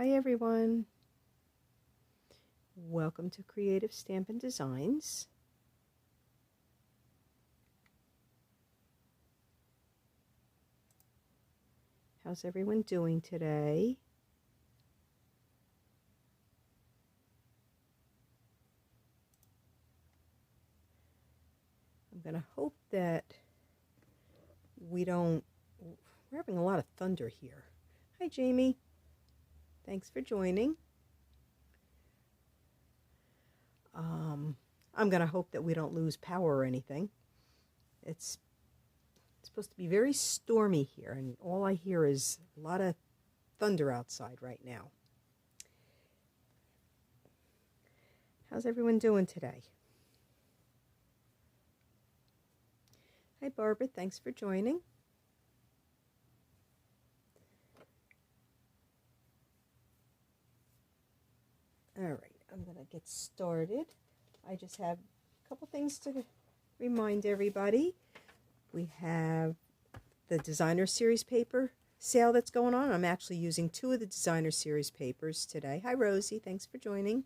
Hi everyone, welcome to Creative Stampin' Designs. How's everyone doing today? I'm going to hope that we're having a lot of thunder here. Hi Jamie, thanks for joining. I'm going to hope that we don't lose power or anything. It's supposed to be very stormy here, and all I hear is a lot of thunder outside right now. How's everyone doing today? Hi Barbara, thanks for joining. All right, I'm going to get started. I just have a couple things to remind everybody. We have the Designer Series paper sale that's going on. I'm actually using 2 of the Designer Series papers today. Hi Rosie, thanks for joining.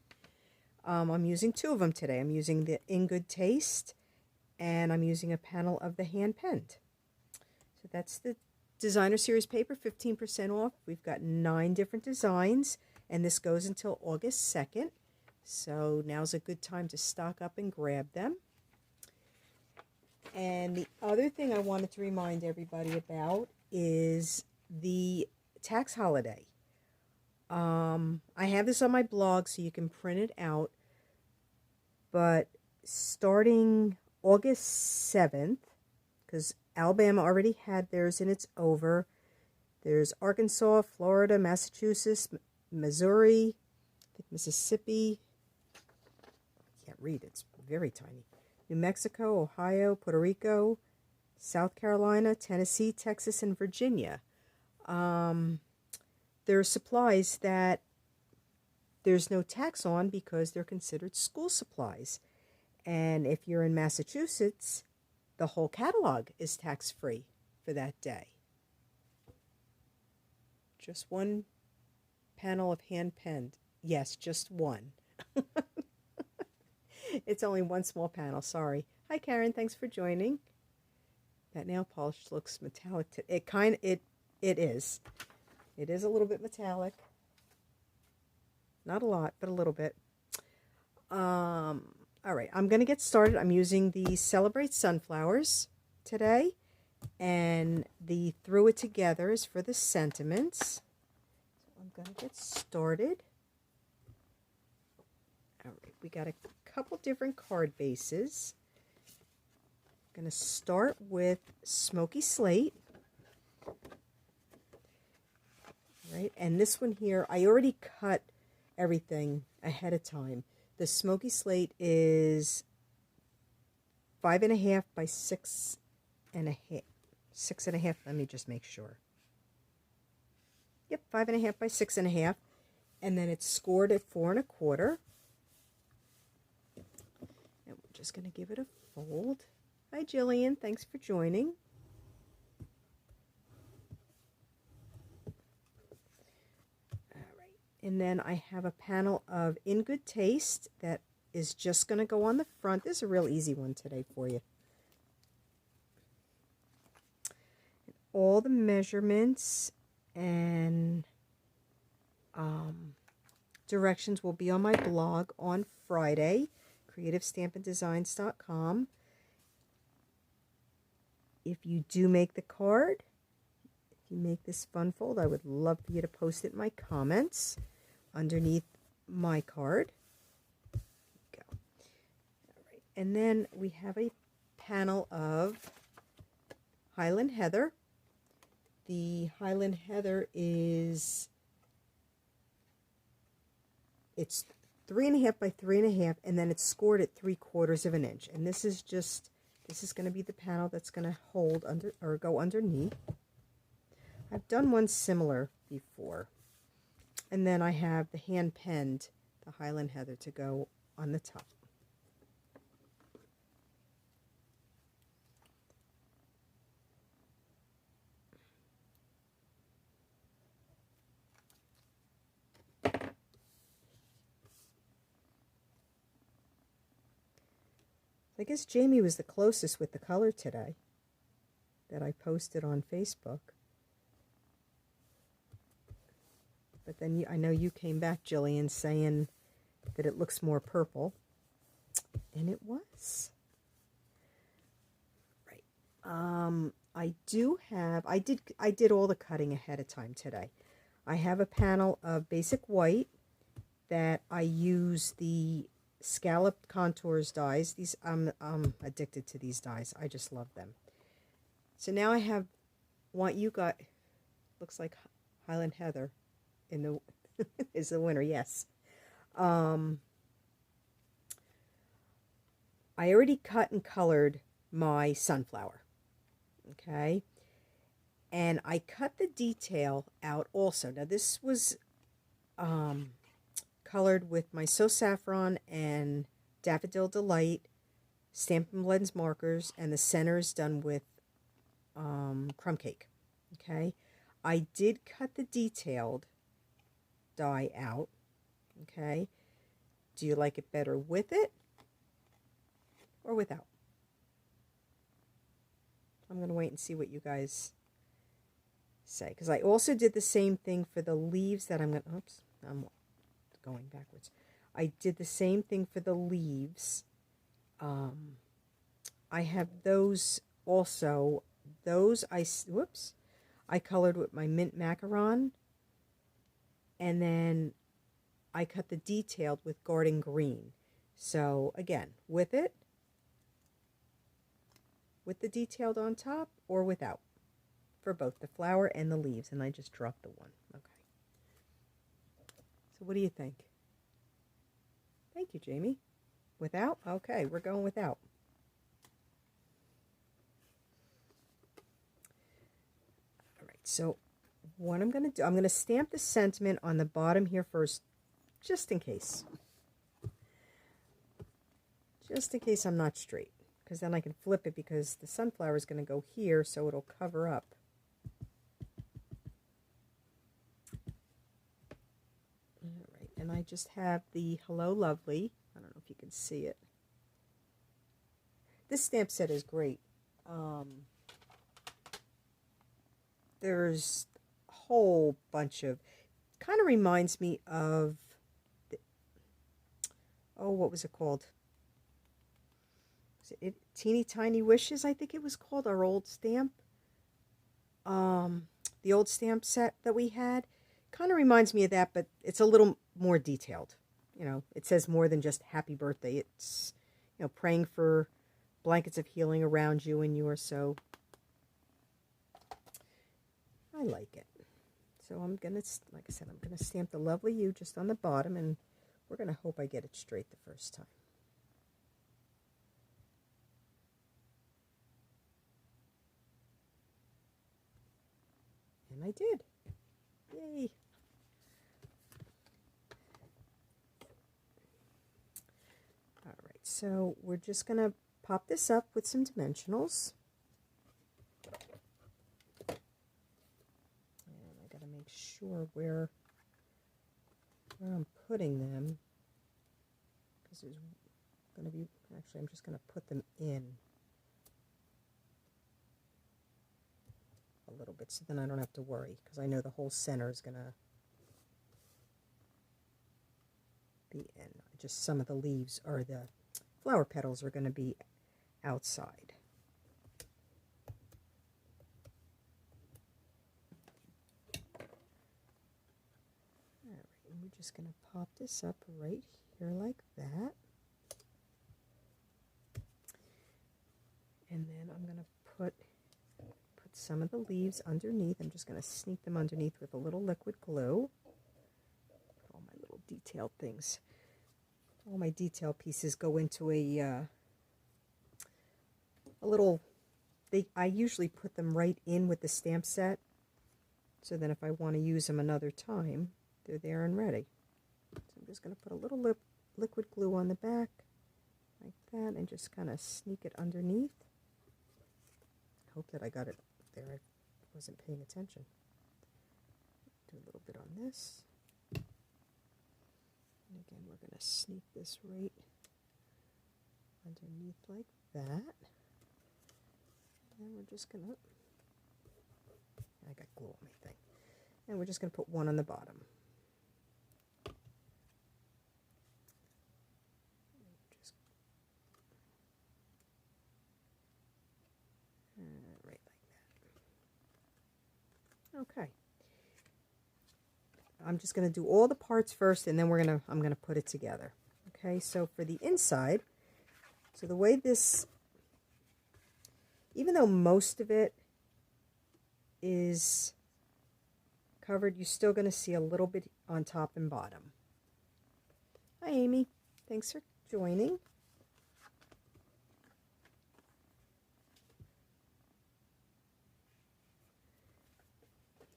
I'm using 2 of them today. I'm using the In Good Taste, and I'm using a panel of the hand penned. So that's the Designer Series paper, 15% off. We've got 9 different designs, and this goes until August 2nd. So now's a good time to stock up and grab them. And the other thing I wanted to remind everybody about is the tax holiday. I have this on my blog so you can print it out. But starting August 7th, because Alabama already had theirs and it's over, there's Arkansas, Florida, Massachusetts, Missouri, I think Mississippi. I can't read, it's very tiny. New Mexico, Ohio, Puerto Rico, South Carolina, Tennessee, Texas, and Virginia. There are supplies that there's no tax on because they're considered school supplies. And if you're in Massachusetts, the whole catalog is tax-free for that day. Just one panel of hand-penned. Yes, just one. It's only one small panel, sorry. Hi Karen, thanks for joining. That nail polish looks metallic. It is. It is a little bit metallic. Not a lot, but a little bit. All right, I'm going to get started. I'm using the Celebrate Sunflowers today, and the Through It Together is for the sentiments. So I'm going to get started. All right, we got a couple different card bases. I'm going to start with Smoky Slate. Right, and this one here, I already cut everything ahead of time. The Smoky Slate is 5.5 by 6.5. 6.5. Let me just make sure. Yep, 5.5 by 6.5, and then it's scored at 4 1/4. And we're just going to give it a fold. Hi, Jillian. Thanks for joining. And then I have a panel of In Good Taste that is just going to go on the front. This is a real easy one today for you. All the measurements and directions will be on my blog on Friday, creativestampindesigns.com. If you do make the card, if you make this fun fold, I would love for you to post it in my comments underneath my card. Go. All right. And then we have a panel of Highland Heather. The Highland Heather it's 3.5 by 3.5, and then it's scored at 3/4 of an inch. And this is going to be the panel that's going to hold under or go underneath. I've done one similar before. And then I have the hand penned, the Highland Heather, to go on the top. I guess Jamie was the closest with the color today that I posted on Facebook. But then I know you came back, Jillian, saying that it looks more purple. And it was. Right. I did all the cutting ahead of time today. I have a panel of basic white that I use the scalloped contours dies. These I'm addicted to these dies. I just love them. So now I want you guys, looks like Highland Heather in the is the winner. Yes. I already cut and colored my sunflower. Okay. And I cut the detail out also. Now this was colored with my So Saffron and Daffodil Delight Stampin' Blends markers, and the center is done with crumb cake. Okay. I did cut the detailed die out. Okay. Do you like it better with it or without? I'm going to wait and see what you guys say, because I also did the same thing for the leaves that I'm going to, oops, I'm going backwards. I did the same thing for the leaves. I have those also. Those I colored with my mint macaron, and then I cut the detailed with garden green. So again, with the detailed on top or without, for both the flower and the leaves. And I just dropped the one. Okay. So what do you think? Thank you, Jamie. Without? Okay, we're going without. All right, so what I'm going to do, I'm going to stamp the sentiment on the bottom here first, just in case. Just in case I'm not straight, because then I can flip it, because the sunflower is going to go here, so it'll cover up. All right, and I just have the Hello Lovely. I don't know if you can see it. This stamp set is great. There's a whole bunch of, kind of reminds me of, what was it called? Was it Teeny Tiny Wishes, I think it was called, our old stamp. The old stamp set that we had. Kind of reminds me of that, but it's a little more detailed. You know, it says more than just happy birthday. It's, you know, praying for blankets of healing around you and yours. So I like it. So I'm going to, like I said, I'm going to stamp the Lovely You just on the bottom, and we're going to hope I get it straight the first time. And I did. Yay. All right, so we're just going to pop this up with some dimensionals. And I got to make sure where I'm putting them, because there's going to be, actually I'm just going to put them in a little bit, so then I don't have to worry, because I know the whole center is going to be in. Just some of the leaves, or the flower petals, are going to be outside. All right, and we're just going to pop this up right here like that. And then I'm going to put some of the leaves underneath. I'm just going to sneak them underneath with a little liquid glue. Put all my little detailed things. All my detail pieces go into a little, I usually put them right in with the stamp set, so then if I want to use them another time, they're there and ready. So I'm just going to put a little liquid glue on the back, like that, and just kind of sneak it underneath. Hope that I got it there. I wasn't paying attention. Do a little bit on this. And again, we're going to sneak this right underneath like that. And we're just going to, I got glue on my thing. And we're just going to put one on the bottom. Just, right like that. Okay. I'm just going to do all the parts first, and then I'm going to put it together. Okay, so for the inside, so the way this, even though most of it is covered, you're still going to see a little bit on top and bottom. Hi, Amy. Thanks for joining.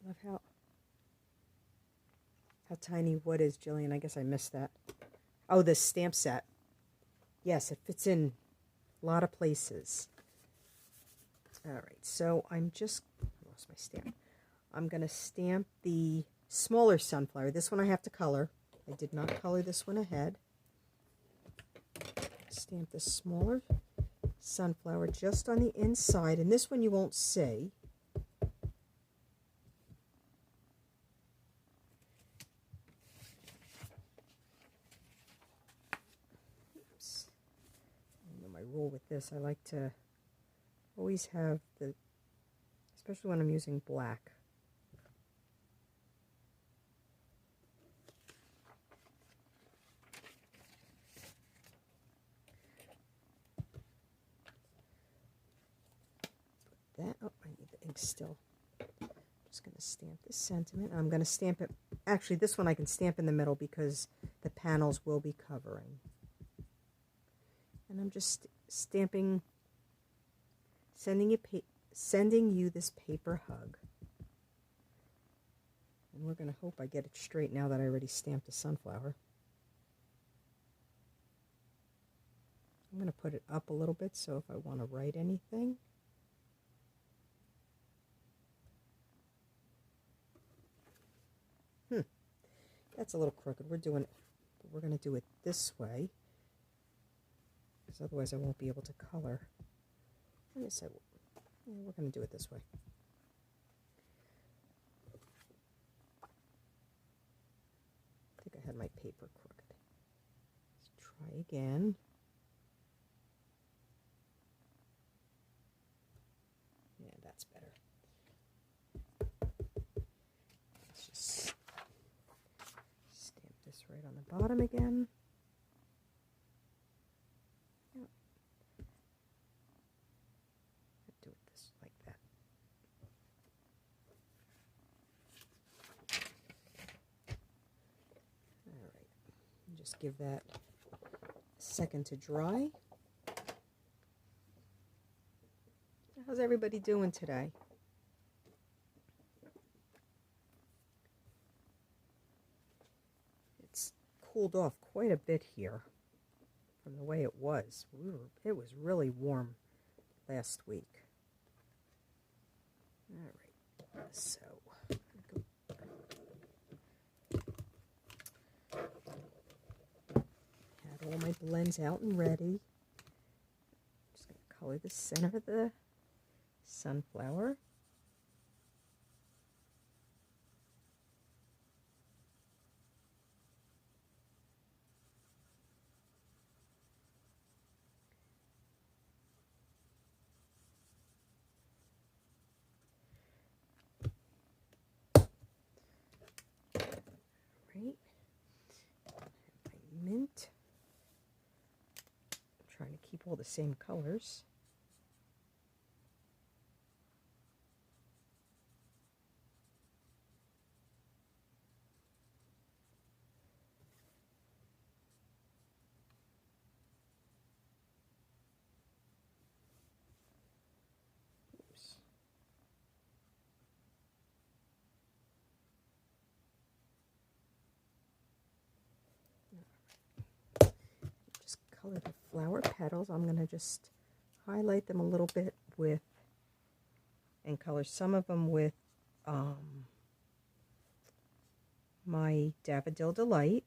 Love how tiny wood is, Jillian. I guess I missed that. Oh, this stamp set. Yes, it fits in a lot of places. All right, so I lost my stamp. I'm going to stamp the smaller sunflower. This one I have to color. I did not color this one ahead. Stamp the smaller sunflower just on the inside, and this one you won't see. Oops. I know my rule with this, I like to always have especially when I'm using black. Oh, I need the ink still. I'm just going to stamp this sentiment. I'm going to stamp it. Actually, this one I can stamp in the middle because the panels will be covering. And I'm just stamping, sending you this paper hug. And we're going to hope I get it straight now that I already stamped a sunflower. I'm going to put it up a little bit so if I want to write anything. That's a little crooked. We're going to do it this way, because otherwise I won't be able to color. Let me say, yeah, we're going to do it this way. I think I had my paper crooked. Let's try again. Yeah, that's better. Let's just right on the bottom again. Yep. Do it this like that. All right. Just give that a second to dry. How's everybody doing today? Cooled off quite a bit here from the way it was. It was really warm last week. All right, so had all my blends out and ready. Just going to color the center of the sunflower. Right, my mint. I'm trying to keep all the same colors. Oops. Just color the flower petals. I'm going to just highlight them a little bit with, and color some of them with my Daffodil Delight.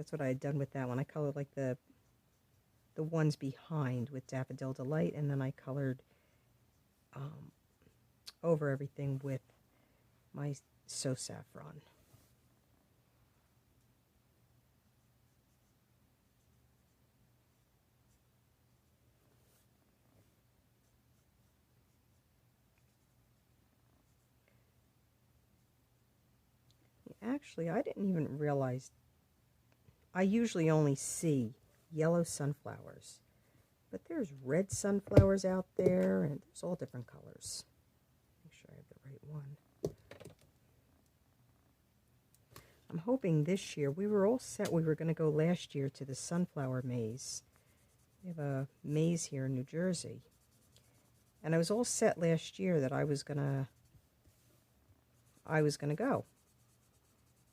that's what I had done with that one. I colored like the ones behind with Daffodil Delight, and then I colored over everything with my So Saffron. Actually, I didn't even realize, I usually only see yellow sunflowers, but there's red sunflowers out there, and there's all different colors. Make sure I have the right one. I'm hoping this year, we were all set, we were going to go last year to the Sunflower Maze. We have a maze here in New Jersey. And I was all set last year that I was gonna go.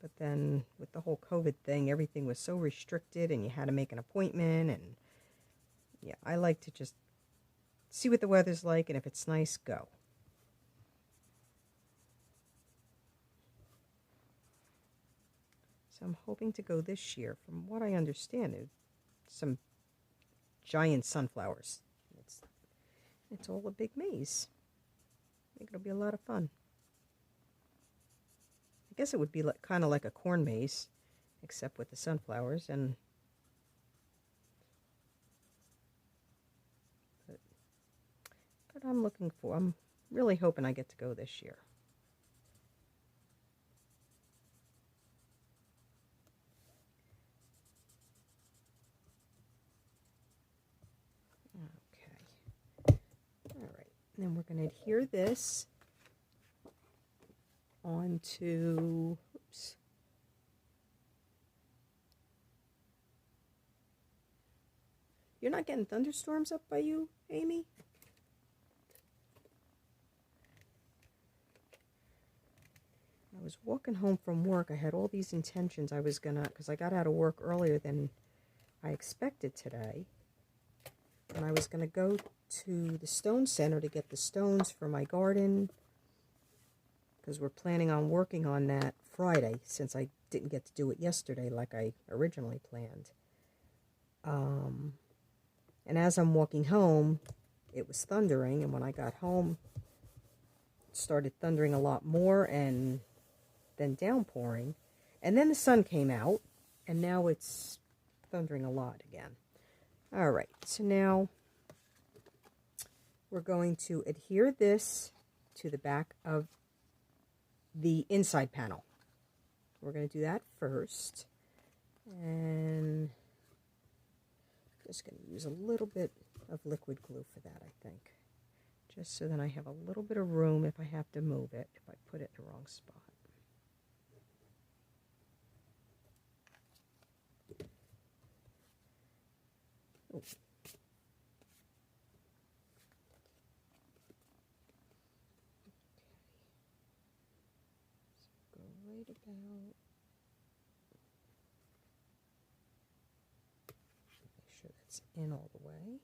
But then with the whole COVID thing, everything was so restricted and you had to make an appointment, and yeah, I like to just see what the weather's like, and if it's nice, go. So I'm hoping to go this year. From what I understand, it's some giant sunflowers. It's all a big maze. I think it'll be a lot of fun. I guess it would be like, kind of like a corn maze, except with the sunflowers. And but I'm really hoping I get to go this year. Okay. All right. And then we're going to adhere this onto, oops. You're not getting thunderstorms up by you, Amy? I was walking home from work. I had all these intentions. I was gonna, because I got out of work earlier than I expected today. And I was gonna go to the stone center to get the stones for my garden, because we're planning on working on that Friday, since I didn't get to do it yesterday like I originally planned. And as I'm walking home, it was thundering, and when I got home, it started thundering a lot more, and then downpouring, and then the sun came out, and now it's thundering a lot again. All right, so now we're going to adhere this to the back of the inside panel. We're going to do that first, and just going to use a little bit of liquid glue for that, I think, just so that I have a little bit of room if I have to move it, if I put it in the wrong spot. Oh. Okay. So go right about, make sure that's in all the way.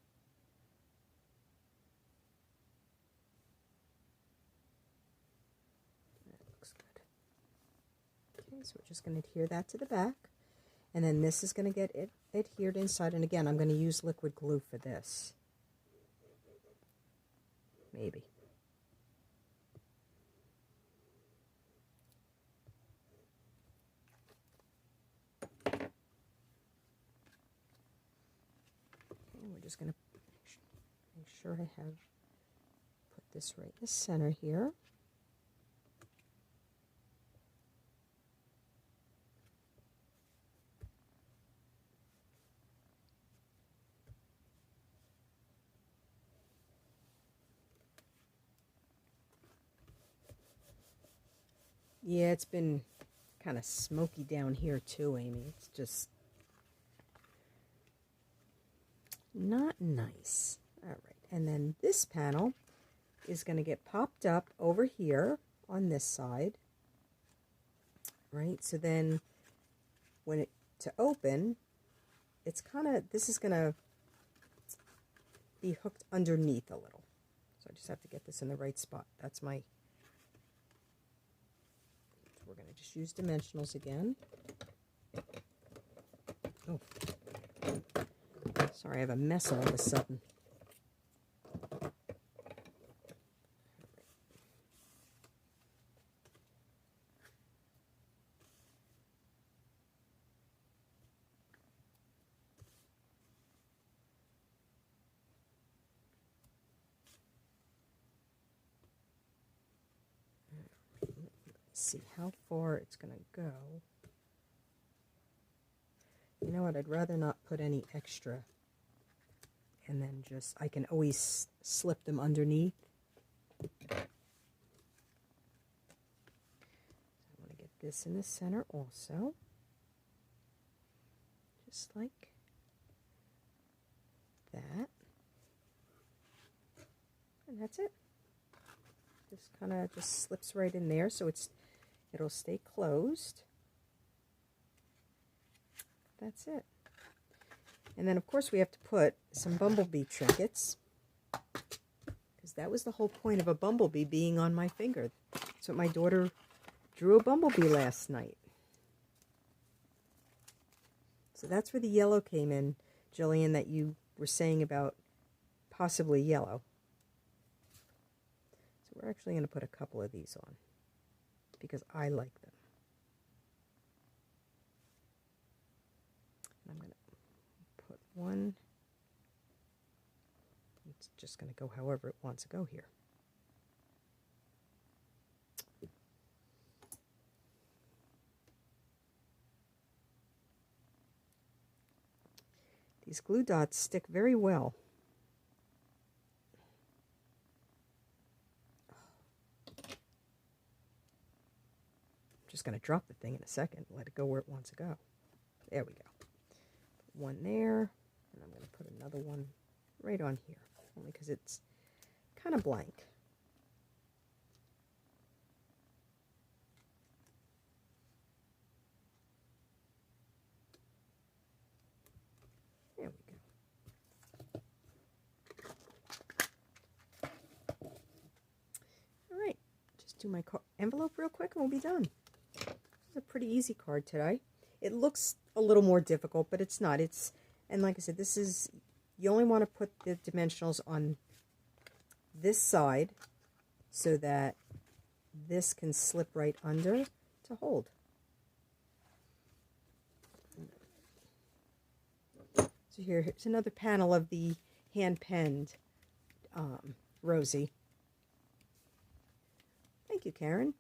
That looks good. Okay, so we're just going to adhere that to the back. And then this is going to get it adhered inside. And again, I'm going to use liquid glue for this. Maybe. Okay, we're just going to make sure I have put this right in the center here. Yeah, it's been kind of smoky down here too, Amy. It's just not nice. All right, and then this panel is going to get popped up over here on this side. Right, so then when it to open, it's kind of, this is going to be hooked underneath a little. So I just have to get this in the right spot. That's my, we're going to just use dimensionals again. Oh, sorry, I have a mess all of a sudden. See how far it's going to go. You know what, I'd rather not put any extra, and then just, I can always slip them underneath. I want to get this in the center also, just like that, and that's it. Just kind of just slips right in there, so it'll stay closed. That's it. And then of course we have to put some bumblebee trinkets, because that was the whole point of a bumblebee being on my finger. That's what my daughter drew, a bumblebee last night. So that's where the yellow came in, Jillian, that you were saying about possibly yellow. So we're actually going to put a couple of these on, because I like them. I'm going to put one. It's just going to go however it wants to go here. These glue dots stick very well. I'm just going to drop the thing in a second, let it go where it wants to go. There we go. One there, and I'm going to put another one right on here, only because it's kind of blank. There we go. All right, just do my envelope real quick and we'll be done. This is a pretty easy card today. It looks a little more difficult, but it's not. And like I said, this is, you only want to put the dimensionals on this side so that this can slip right under to hold. So here's another panel of the hand-penned Rosie. Thank you, Karen.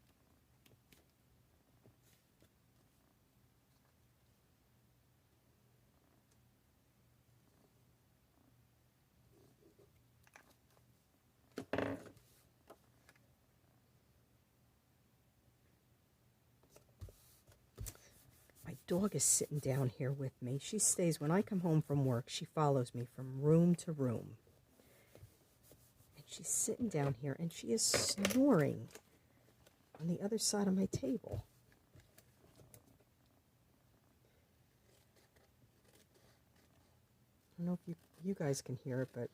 Dog is sitting down here with me. She stays, when I come home from work, she follows me from room to room. And she's sitting down here and she is snoring on the other side of my table. I don't know if you guys can hear it, but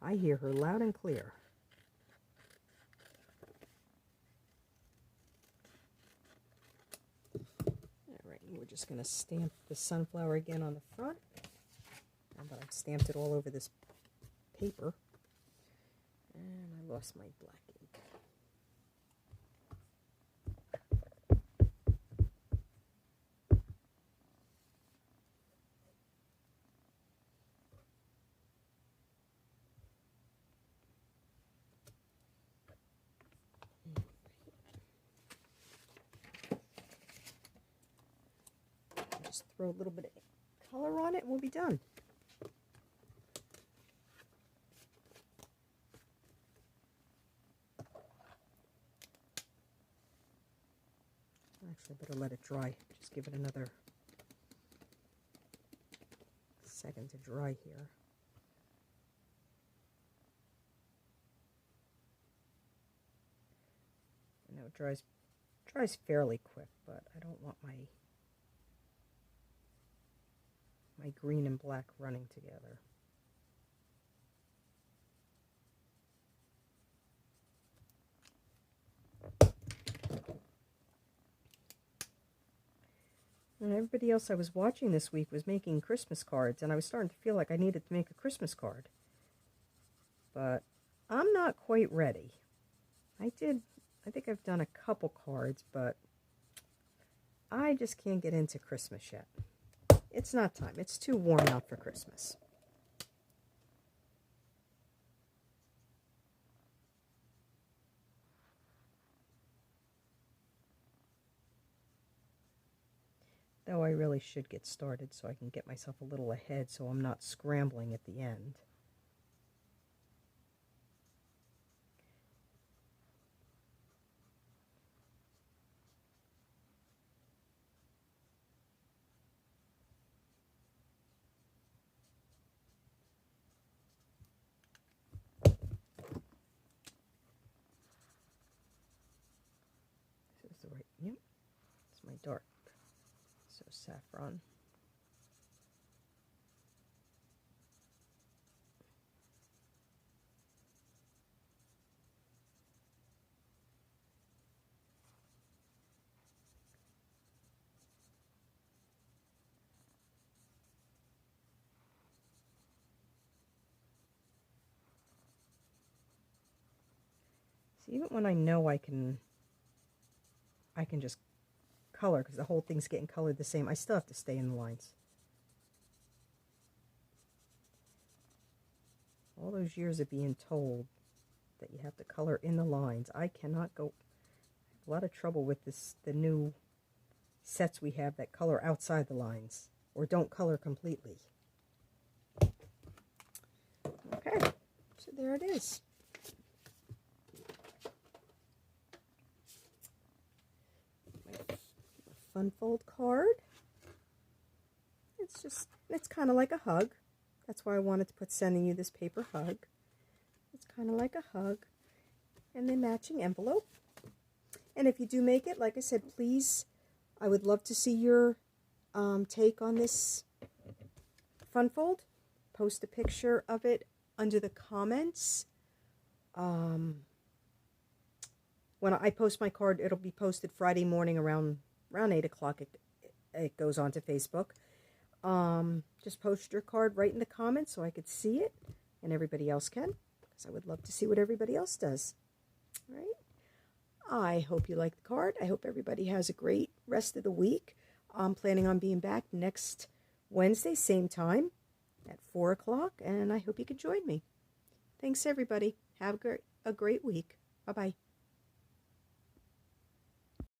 I hear her loud and clear. We're just going to stamp the sunflower again on the front. But I've stamped it all over this paper. And I lost my black ink. Just throw a little bit of color on it and we'll be done. Actually, I better let it dry. Just give it another second to dry here. I know it dries fairly quick, but I don't want my green and black running together. And everybody else I was watching this week was making Christmas cards, and I was starting to feel like I needed to make a Christmas card. But I'm not quite ready. I think I've done a couple cards, but I just can't get into Christmas yet. It's not time. It's too warm out for Christmas. Though I really should get started so I can get myself a little ahead so I'm not scrambling at the end. This is the right, yep, it's my dark. So saffron. See, even when I know I can just color, because the whole thing's getting colored the same, I still have to stay in the lines. All those years of being told that you have to color in the lines, I cannot go. I have a lot of trouble with the new sets we have that color outside the lines, or don't color completely. Okay, so there it is. Fun fold card. It's kind of like a hug. That's why I wanted to put sending you this paper hug. It's kind of like a hug. And the matching envelope. And if you do make it, like I said, please, I would love to see your take on this fun fold. Post a picture of it under the comments. When I post my card, it'll be posted Friday morning around 8 o'clock. It goes on to Facebook. Just post your card right in the comments so I could see it and everybody else can, because I would love to see what everybody else does. All right. I hope you like the card. I hope everybody has a great rest of the week. I'm planning on being back next Wednesday, same time at 4 o'clock, and I hope you could join me. Thanks, everybody. Have a great week. Bye-bye.